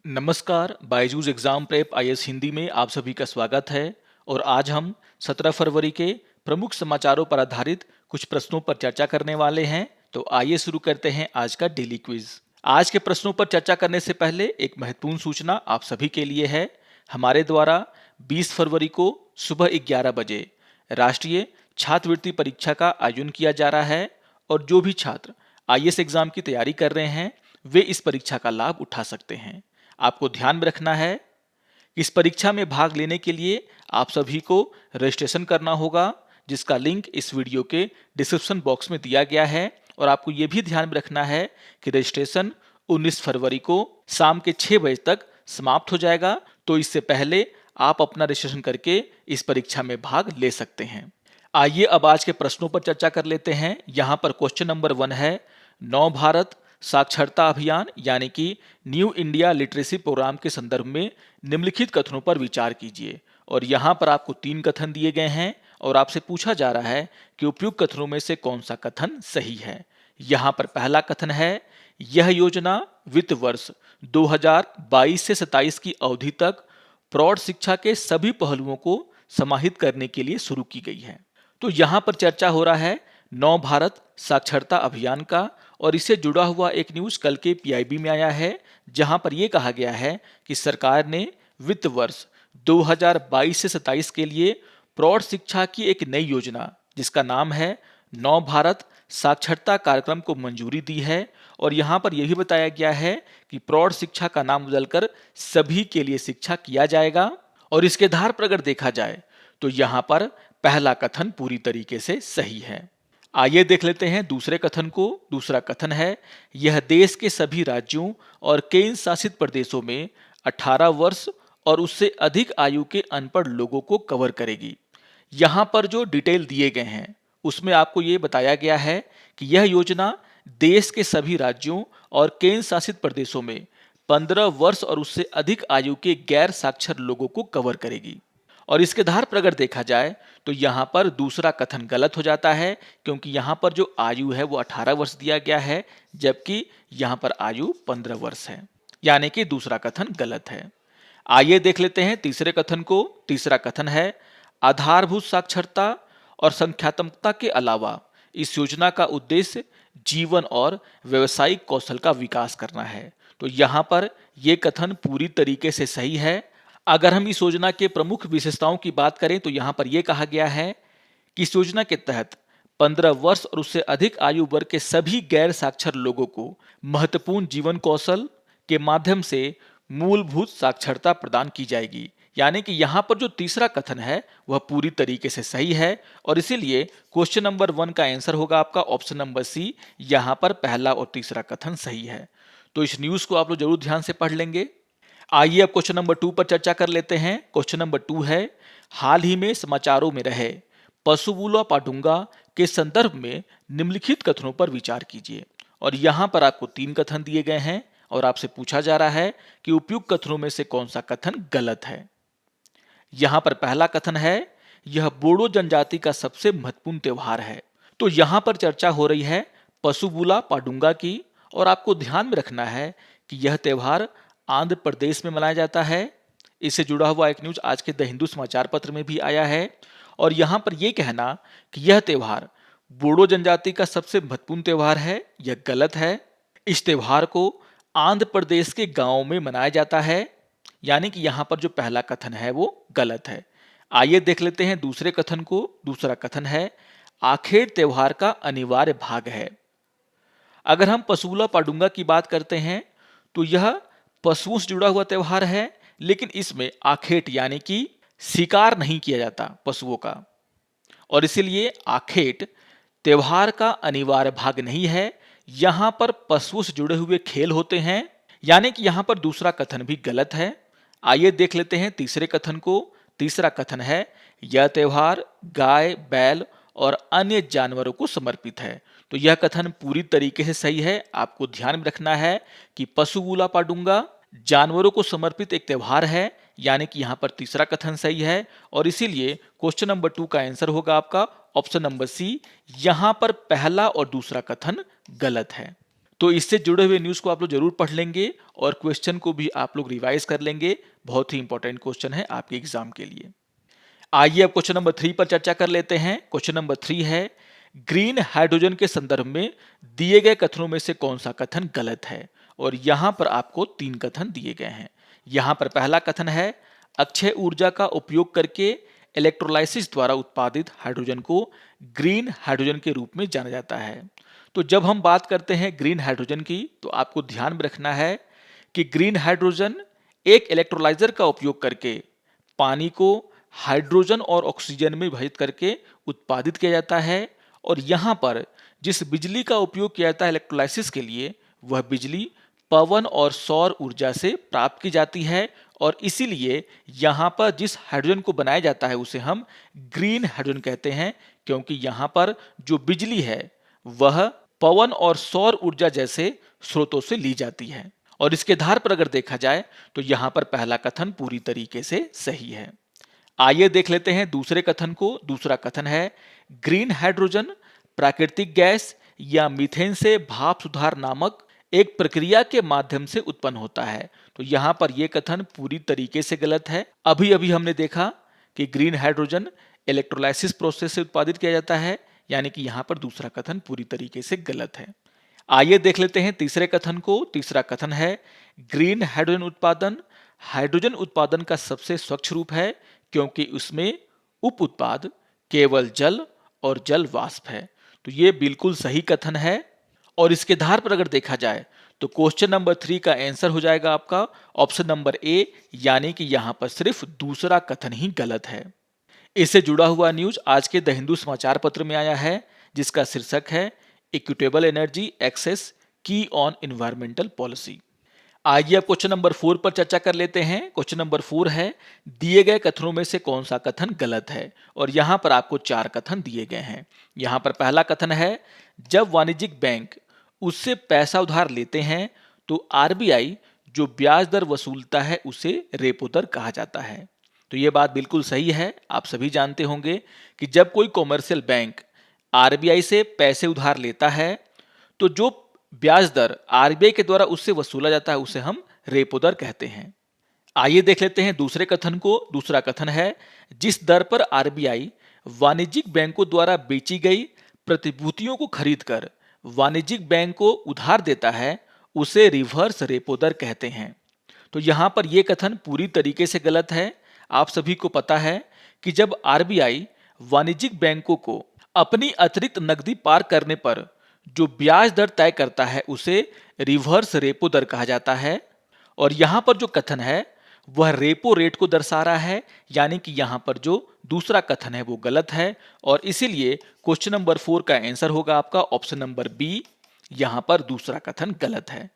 नमस्कार, Byju's exam prep IAS Hindi में आप सभी का स्वागत है। और आज हम 17 फरवरी के प्रमुख समाचारों पर आधारित कुछ प्रश्नों पर चर्चा करने वाले हैं। तो आइए शुरू करते हैं आज का डेली क्विज। आज के प्रश्नों पर चर्चा करने से पहले एक महत्वपूर्ण सूचना आप सभी के लिए है। हमारे द्वारा 20 फरवरी को सुबह 11 बजे राष्ट्रीय छात्रवृत्ति परीक्षा का आयोजन किया जा रहा है और जो भी छात्र आईएएस एग्जाम की तैयारी कर रहे हैं वे इस परीक्षा का लाभ उठा सकते हैं। आपको ध्यान में रखना है कि इस परीक्षा में भाग लेने के लिए आप सभी को रजिस्ट्रेशन करना होगा, जिसका लिंक इस वीडियो के डिस्क्रिप्शन बॉक्स में दिया गया है। और आपको यह भी ध्यान में रखना है कि रजिस्ट्रेशन 19 फरवरी को शाम के 6 बजे तक समाप्त हो जाएगा। तो इससे पहले आप अपना रजिस्ट्रेशन करके इस परीक्षा में भाग ले सकते हैं। आइए अब आज के प्रश्नों पर चर्चा कर लेते हैं। यहाँ पर क्वेश्चन नंबर 1 है, नव भारत साक्षरता अभियान यानी कि न्यू इंडिया लिटरेसी प्रोग्राम के संदर्भ में निम्नलिखित कथनों पर विचार कीजिए। और यहाँ पर आपको 3 कथन दिए गए हैं और आपसे पूछा जा रहा है कि उपयुक्त कथनों में से कौन सा कथन सही है। यहाँ पर पहला कथन है, यह योजना वित्त वर्ष 2022 से 27 की अवधि तक प्रौढ़ शिक्षा के सभी पहलुओं को समाहित करने के लिए शुरू की गई है। तो यहाँ पर चर्चा हो रहा है नव भारत साक्षरता अभियान का, और इससे जुड़ा हुआ एक न्यूज कल के पीआईबी में आया है, जहां पर यह कहा गया है कि सरकार ने वित्त वर्ष 2022 से 27 के लिए प्रौढ़ शिक्षा की एक नई योजना जिसका नाम है नव भारत साक्षरता कार्यक्रम को मंजूरी दी है। और यहां पर यह भी बताया गया है कि प्रौढ़ शिक्षा का नाम बदलकर सभी के लिए शिक्षा किया जाएगा। और इसके आधार पर अगर देखा जाए तो यहां पर पहला कथन पूरी तरीके से सही है। आइए देख लेते हैं दूसरे कथन को। दूसरा कथन है, यह देश के सभी राज्यों और केंद्र शासित प्रदेशों में 18 वर्ष और उससे अधिक आयु के अनपढ़ लोगों को कवर करेगी। यहाँ पर जो डिटेल दिए गए हैं उसमें आपको ये बताया गया है कि यह योजना देश के सभी राज्यों और केंद्र शासित प्रदेशों में 15 वर्ष और उससे अधिक आयु के गैर साक्षर लोगों को कवर करेगी। और इसके आधार पर अगर देखा जाए तो यहाँ पर दूसरा कथन गलत हो जाता है, क्योंकि यहाँ पर जो आयु है वो 18 वर्ष दिया गया है, जबकि यहाँ पर आयु 15 वर्ष है, यानी कि दूसरा कथन गलत है। आइए देख लेते हैं तीसरे कथन को। तीसरा कथन है, आधारभूत साक्षरता और संख्यात्मकता के अलावा इस योजना का उद्देश्य जीवन और व्यवसायिक कौशल का विकास करना है। तो यहाँ पर यह कथन पूरी तरीके से सही है। अगर हम इस योजना के प्रमुख विशेषताओं की बात करें तो यहाँ पर यह कहा गया है कि इस योजना के तहत 15 वर्ष और उससे अधिक आयु वर्ग के सभी गैर साक्षर लोगों को महत्वपूर्ण जीवन कौशल के माध्यम से मूलभूत साक्षरता प्रदान की जाएगी। यानी कि यहाँ पर जो तीसरा कथन है वह पूरी तरीके से सही है, और इसीलिए क्वेश्चन नंबर 1 का आंसर होगा आपका ऑप्शन नंबर सी। यहाँ पर पहला और तीसरा कथन सही है। तो इस न्यूज को आप लोग जरूर ध्यान से पढ़ लेंगे। आइए अब क्वेश्चन नंबर 2 पर चर्चा कर लेते हैं। क्वेश्चन नंबर 2 है, हाल ही में समाचारों में रहे पशुबूला पाटुंगा के संदर्भ में निम्नलिखित कथनों पर विचार कीजिए। और यहाँ पर आपको 3 कथन दिए गए हैं और आपसे पूछा जा रहा है कि उपयुक्त कथनों में से कौन सा कथन गलत है। यहाँ पर पहला कथन है, यह बोडो जनजाति का सबसे महत्वपूर्ण त्योहार है। तो यहाँ पर चर्चा हो रही है पशुबूला पाडुंगा की, और आपको ध्यान में रखना है कि यह त्योहार आंध्र प्रदेश में मनाया जाता है। इससे जुड़ा हुआ एक न्यूज आज के द हिंदू समाचार पत्र में भी आया है। और यहाँ पर यह कहना कि यह त्योहार बोडो जनजाति का सबसे महत्वपूर्ण त्योहार है, यह गलत है। इस त्योहार को आंध्र प्रदेश के गांवों में मनाया जाता है, यानी कि यहाँ पर जो पहला कथन है वो गलत है। आइए देख लेते हैं दूसरे कथन को। दूसरा कथन है, आखेड़ त्योहार का अनिवार्य भाग है। अगर हम पशुबूला पाडुंगा की बात करते हैं तो यह पशुओं से जुड़ा हुआ त्योहार है, लेकिन इसमें आखेट यानी कि शिकार नहीं किया जाता पशुओं का, और इसीलिए आखेट त्योहार का अनिवार्य भाग नहीं है। यहां पर पशुओं से जुड़े हुए खेल होते हैं, यानी कि यहां पर दूसरा कथन भी गलत है। आइए देख लेते हैं तीसरे कथन को। तीसरा कथन है, यह त्योहार गाय, बैल और अन्य जानवरों को समर्पित है। तो यह कथन पूरी तरीके से सही है। आपको ध्यान में रखना है कि पशुबूला पाडुंगा जानवरों को समर्पित एक त्योहार है, यानी कि यहाँ पर तीसरा कथन सही है। और इसीलिए क्वेश्चन नंबर 2 का आंसर होगा आपका ऑप्शन नंबर सी। यहाँ पर पहला और दूसरा कथन गलत है। तो इससे जुड़े हुए न्यूज़ को आप लोग जरूर पढ़ लेंगे और क्वेश्चन को भी आप लोग रिवाइज कर लेंगे। बहुत ही इंपॉर्टेंट क्वेश्चन है आपके एग्जाम के लिए। आइए अब क्वेश्चन नंबर 3 पर चर्चा कर लेते हैं। क्वेश्चन नंबर 3 है, ग्रीन हाइड्रोजन के संदर्भ में दिए गए कथनों में से कौन सा कथन गलत है। और यहां पर आपको 3 कथन दिए गए हैं। यहां पर पहला कथन है, अक्षय ऊर्जा का उपयोग करके इलेक्ट्रोलाइसिस द्वारा उत्पादित हाइड्रोजन को ग्रीन हाइड्रोजन के रूप में जाना जाता है। तो जब हम बात करते हैं ग्रीन हाइड्रोजन की, तो आपको ध्यान में रखना है कि ग्रीन हाइड्रोजन एक इलेक्ट्रोलाइजर का उपयोग करके पानी को हाइड्रोजन और ऑक्सीजन में विभाजित करके उत्पादित किया जाता है। और यहाँ पर जिस बिजली का उपयोग किया जाता है इलेक्ट्रोलाइसिस के लिए, वह बिजली पवन और सौर ऊर्जा से प्राप्त की जाती है। और इसीलिए यहाँ पर जिस हाइड्रोजन को बनाया जाता है उसे हम ग्रीन हाइड्रोजन कहते हैं, क्योंकि यहाँ पर जो बिजली है वह पवन और सौर ऊर्जा जैसे स्रोतों से ली जाती है। और इसके आधार पर अगर देखा जाए तो यहाँ पर पहला कथन पूरी तरीके से सही है। आइए देख लेते हैं दूसरे कथन को। दूसरा कथन है, ग्रीन हाइड्रोजन प्राकृतिक गैस या मीथेन से भाप सुधार नामक एक प्रक्रिया के माध्यम से उत्पन्न होता है। तो यहाँ पर यह कथन पूरी तरीके से गलत है। अभी अभी हमने देखा कि ग्रीन हाइड्रोजन इलेक्ट्रोलाइसिस प्रोसेस से उत्पादित किया जाता है, यानी कि यहाँ पर दूसरा कथन पूरी तरीके से गलत है। आइए देख लेते हैं तीसरे कथन को। तीसरा कथन है, ग्रीन हाइड्रोजन उत्पादन का सबसे स्वच्छ रूप है, क्योंकि उसमें उप उत्पाद केवल जल और जल वाष्प है। तो ये बिल्कुल सही कथन है। और इसके आधार पर अगर देखा जाए तो क्वेश्चन नंबर 3 का आंसर हो जाएगा आपका ऑप्शन नंबर ए, यानी कि यहां पर सिर्फ दूसरा कथन ही गलत है। इससे जुड़ा हुआ न्यूज आज के द हिंदू समाचार पत्र में आया है, जिसका शीर्षक है, इक्विटेबल एनर्जी एक्सेस की ऑन एनवायरमेंटल पॉलिसी। आइए अब क्वेश्चन नंबर 4 पर चर्चा कर लेते हैं। क्वेश्चन नंबर 4 है, दिए गए कथनों में से कौन सा कथन गलत है। और यहां पर आपको 4 कथन दिए गए हैं। यहां पर पहला कथन है, जब वाणिज्यिक बैंक उससे पैसा उधार लेते हैं तो आरबीआई जो ब्याज दर वसूलता है उसे रेपो दर कहा जाता है। तो ये बात बिल्कुल सही है। आप सभी जानते होंगे कि जब कोई कॉमर्शियल बैंक आरबीआई से पैसे उधार लेता है तो जो ब्याज दर आरबीआई के द्वारा उससे वसूला जाता है उसे हम रेपो दर कहते हैं। आइए देख लेते हैं दूसरे कथन को। दूसरा कथन है, जिस दर पर आरबीआई वाणिज्यिक बैंकों द्वारा बेची गई प्रतिभूतियों को खरीदकर वाणिज्यिक बैंक को उधार देता है उसे रिवर्स रेपो दर कहते हैं। तो यहां पर यह कथन पूरी तरीके से गलत है। आप सभी को पता है कि जब आरबीआई वाणिज्यिक बैंकों को अपनी अतिरिक्त नकदी पार करने पर जो ब्याज दर तय करता है उसे रिवर्स रेपो दर कहा जाता है। और यहां पर जो कथन है वह रेपो रेट को दर्शा रहा है, यानी कि यहां पर जो दूसरा कथन है वो गलत है। और इसीलिए क्वेश्चन नंबर 4 का आंसर होगा आपका ऑप्शन नंबर बी, यहां पर दूसरा कथन गलत है।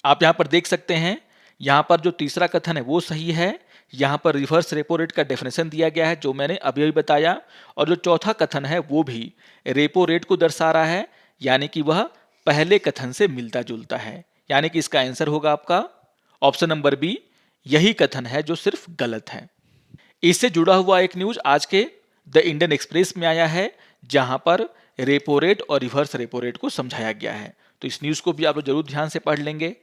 आप यहां पर देख सकते हैं, यहां पर जो तीसरा कथन है वो सही है। यहां पर रिवर्स रेपो रेट का डेफिनेशन दिया गया है जो मैंने अभी अभी बताया। और जो चौथा कथन है वो भी रेपो रेट को दर्शा रहा है, यानी कि वह पहले कथन से मिलता जुलता है। यानी कि इसका आंसर होगा आपका ऑप्शन नंबर बी, यही कथन है जो सिर्फ गलत है। इससे जुड़ा हुआ एक न्यूज आज के द इंडियन एक्सप्रेस में आया है, जहां पर रेपो रेट और रिवर्स रेपो रेट को समझाया गया है। तो इस न्यूज को भी आप लोग जरूर ध्यान से पढ़ लेंगे।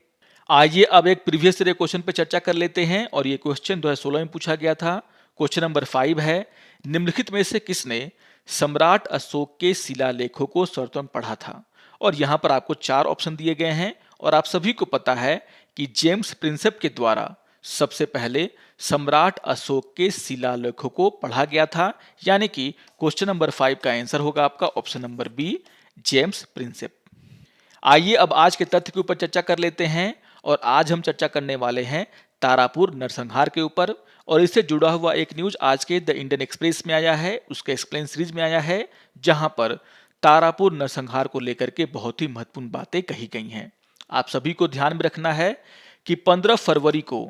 आइए अब एक प्रीवियस ईयर क्वेश्चन पर चर्चा कर लेते हैं। और ये क्वेश्चन 2016 में पूछा गया था। क्वेश्चन नंबर 5 है, निम्नलिखित में से किसने सम्राट अशोक के शिलालेखों को सर्वप्रथम पढ़ा था। और यहां पर आपको 4 ऑप्शन दिए गए हैं। और आप सभी को पता है कि जेम्स प्रिंसेप के द्वारा सबसे पहले सम्राट अशोक के शिलालेखों को पढ़ा गया था, यानी कि क्वेश्चन नंबर 5 का आंसर होगा आपका option number B, James Prinsep. आइए अब आज के तथ्य के ऊपर चर्चा कर लेते हैं। और आज हम चर्चा करने वाले हैं तारापुर नरसंहार के ऊपर। और इससे जुड़ा हुआ एक न्यूज आज के द इंडियन एक्सप्रेस में आया है, उसके एक्सप्लेन सीरीज में आया है, जहां पर तारापुर नरसंहार को लेकर के बहुत ही महत्वपूर्ण बातें कही गई हैं। आप सभी को ध्यान में रखना है कि 15 फरवरी को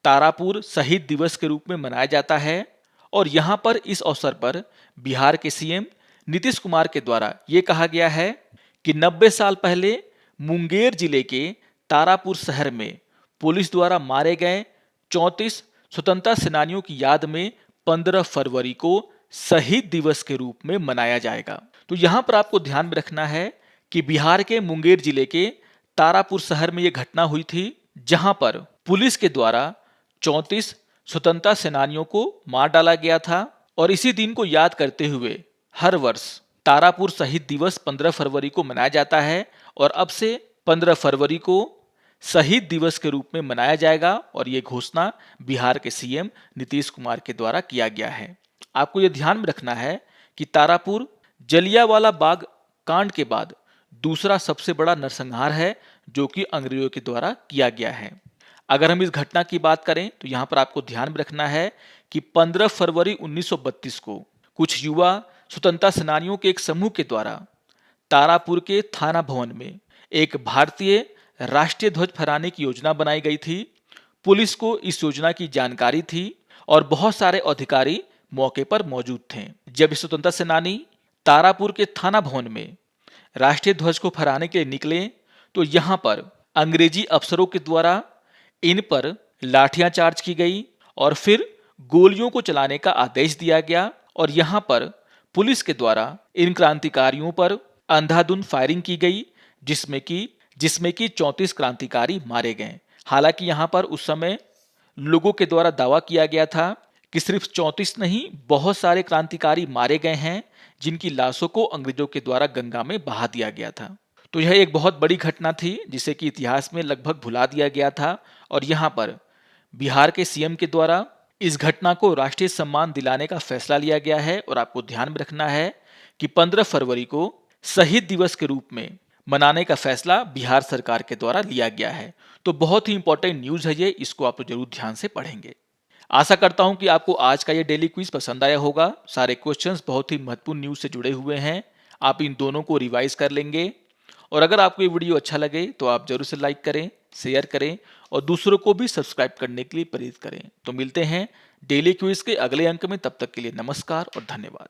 तारापुर शहीद दिवस के रूप में मनाया जाता है। और यहां पर इस अवसर पर बिहार के सीएम नीतीश कुमार के द्वारा यह कहा गया है कि 90 साल पहले मुंगेर जिले के तारापुर शहर में पुलिस द्वारा मारे गए 34 स्वतंत्रता सेनानियों की याद में 15 फरवरी को शहीद दिवस के रूप में मनाया जाएगा। तो यहां पर आपको ध्यान में रखना है कि बिहार के मुंगेर जिले के तारापुर शहर में यह घटना हुई थी, जहां पर पुलिस के द्वारा 34 स्वतंत्रता सेनानियों को मार डाला गया था। और इसी दिन को याद करते हुए हर वर्ष तारापुर शहीद दिवस 15 फरवरी को मनाया जाता है और अब से 15 फरवरी को शहीद दिवस के रूप में मनाया जाएगा। और ये घोषणा बिहार के सीएम नीतीश कुमार के द्वारा किया गया है। आपको ये ध्यान में रखना है कि तारापुर जलियांवाला बाग कांड के बाद दूसरा सबसे बड़ा नरसंहार है जो कि अंग्रेजों के द्वारा किया गया है। अगर हम इस घटना की बात करें तो यहाँ पर आपको ध्यान में रखना है कि 15 फरवरी 1932 को कुछ युवा स्वतंत्रता सेनानियों के एक समूह के द्वारा तारापुर के थाना भवन में एक भारतीय राष्ट्रीय ध्वज फहराने की योजना बनाई गई थी। पुलिस को इस योजना की जानकारी थी और बहुत सारे अधिकारी मौके पर मौजूद थे। जब स्वतंत्रता सेनानी तारापुर के थाना भवन में राष्ट्रीय ध्वज को फहराने के लिए निकले तो यहाँ पर अंग्रेजी अफसरों के द्वारा इन पर लाठियां चार्ज की गई और फिर गोलियों को चलाने का आदेश दिया गया। और यहाँ पर पुलिस के द्वारा इन क्रांतिकारियों पर अंधाधुंध फायरिंग की गई, जिसमें कि 34 क्रांतिकारी मारे गए। हालांकि यहाँ पर उस समय लोगों के द्वारा दावा किया गया था कि सिर्फ 34 नहीं, बहुत सारे क्रांतिकारी मारे गए हैं जिनकी लाशों को अंग्रेजों के द्वारा गंगा में बहा दिया गया था। तो यह एक बहुत बड़ी घटना थी जिसे कि इतिहास में लगभग भुला दिया गया था। और यहाँ पर बिहार के सीएम के द्वारा इस घटना को राष्ट्रीय सम्मान दिलाने का फैसला लिया गया है। और आपको ध्यान में रखना है कि 15 फरवरी को शहीद दिवस के रूप में मनाने का फैसला बिहार सरकार के द्वारा लिया गया है। तो बहुत ही इंपॉर्टेंट न्यूज है ये, इसको आप जरूर ध्यान से पढ़ेंगे। आशा करता हूं कि आपको आज का ये डेली क्विज पसंद आया होगा। सारे क्वेश्चंस बहुत ही महत्वपूर्ण न्यूज से जुड़े हुए हैं। आप इन दोनों को रिवाइज कर लेंगे। और अगर आपको ये वीडियो अच्छा लगे तो आप जरूर से लाइक करें, शेयर करें और दूसरों को भी सब्सक्राइब करने के लिए प्रेरित करें। तो मिलते हैं डेली क्विज के अगले अंक में। तब तक के लिए नमस्कार और धन्यवाद।